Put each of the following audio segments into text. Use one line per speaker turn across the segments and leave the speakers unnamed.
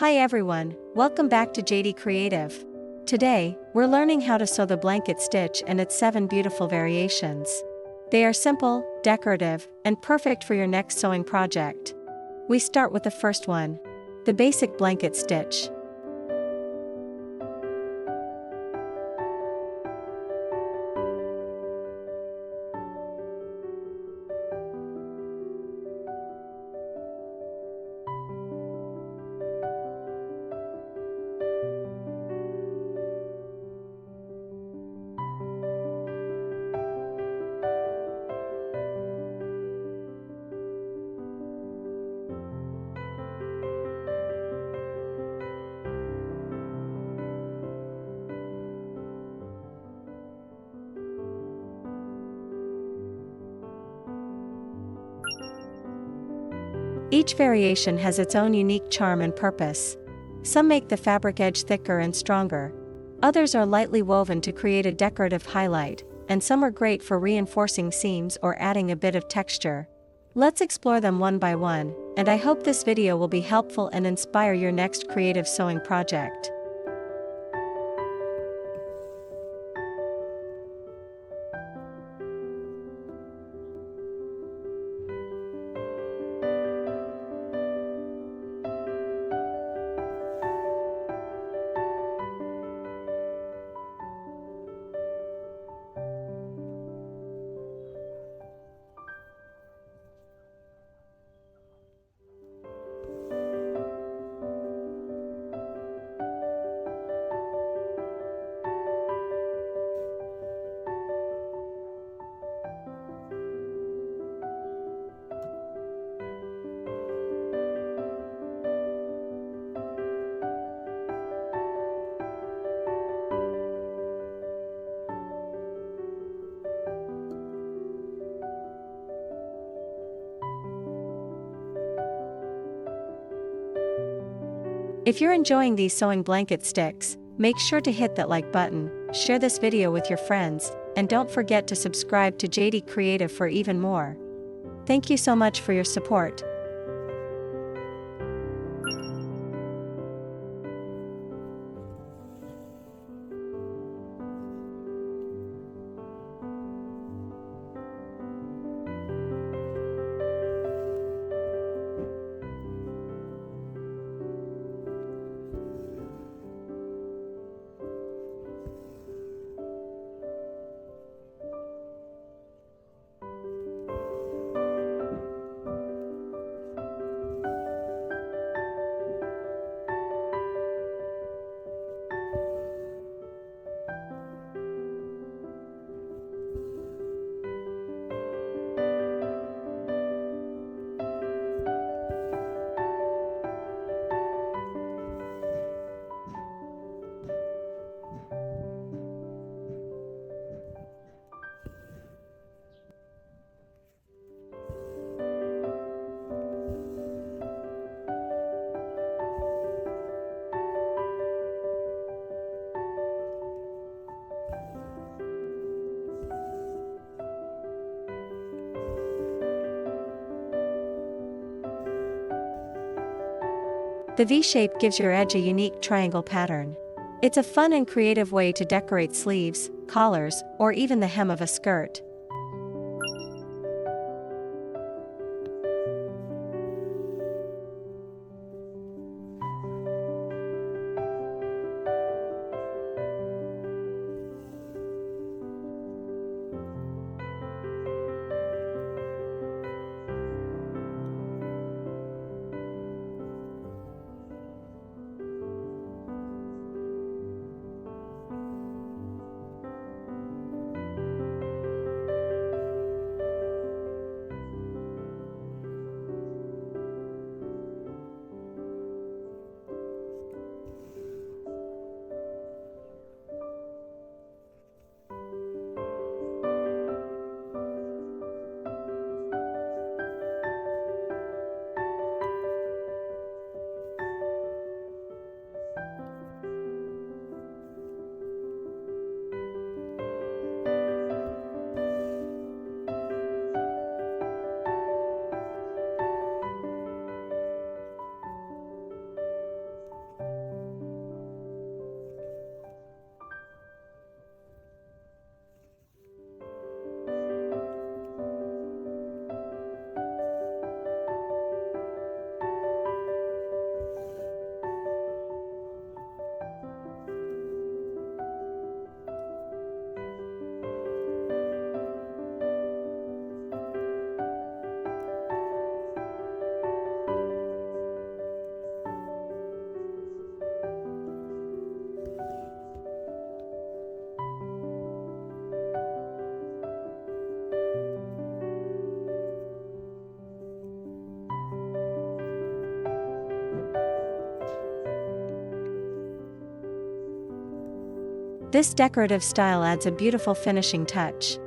Hi everyone, welcome back to Jady Kreativ. Today, we're learning how to sew the blanket stitch and its 7 beautiful variations. They are simple, decorative, and perfect for your next sewing project. We start with the first one, the basic blanket stitch. Each variation has its own unique charm and purpose. Some make the fabric edge thicker and stronger. Others are lightly woven to create a decorative highlight, and some are great for reinforcing seams or adding a bit of texture. Let's explore them one by one, and I hope this video will be helpful and inspire your next creative sewing project. If you're enjoying these sewing blanket sticks, make sure to hit that like button, share this video with your friends, and don't forget to subscribe to Jady Kreativ for even more. Thank you so much for your support. The V-shape gives your edge a unique triangle pattern. It's a fun and creative way to decorate sleeves, collars, or even the hem of a skirt. This decorative style adds a beautiful finishing touch.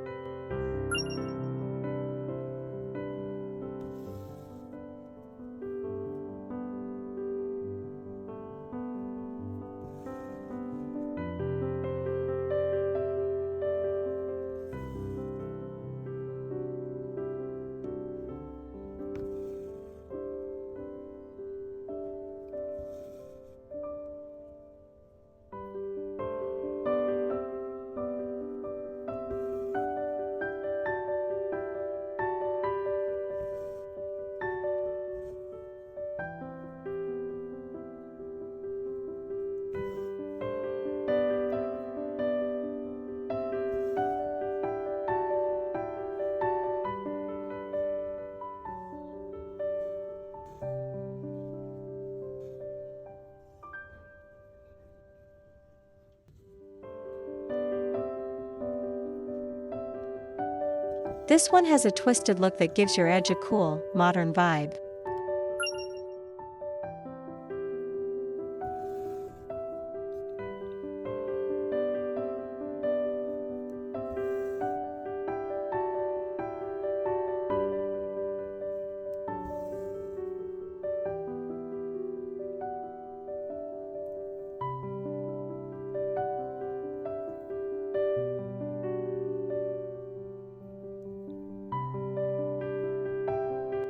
This one has a twisted look that gives your edge a cool, modern vibe.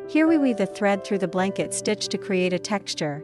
Here we weave the thread through the blanket stitch to create a texture.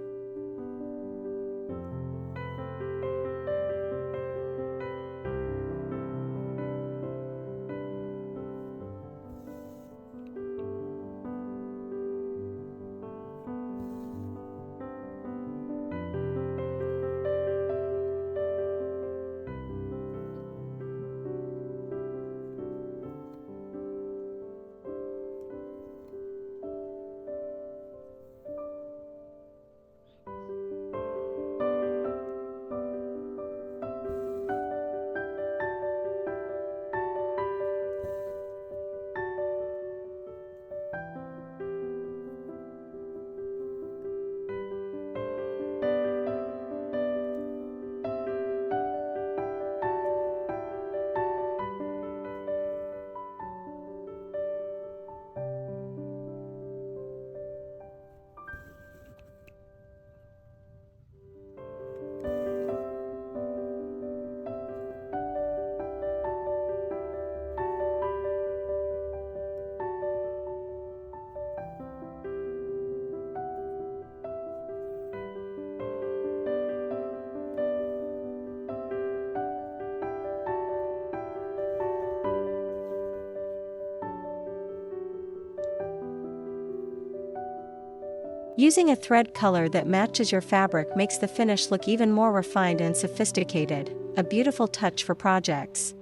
Using a thread color that matches your fabric makes the finish look even more refined and sophisticated, a beautiful touch for projects.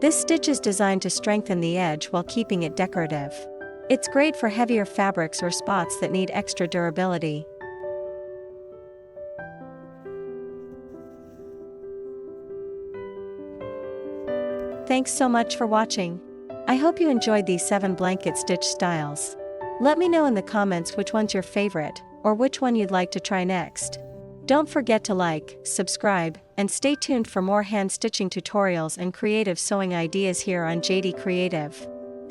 This stitch is designed to strengthen the edge while keeping it decorative. It's great for heavier fabrics or spots that need extra durability. Thanks so much for watching. I hope you enjoyed these 7 blanket stitch styles. Let me know in the comments which one's your favorite, or which one you'd like to try next. Don't forget to like, subscribe, and stay tuned for more hand stitching tutorials and creative sewing ideas here on Jady Kreativ.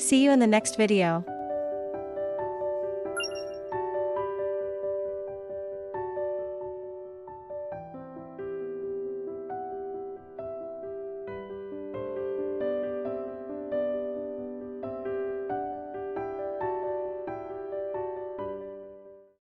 See you in the next video.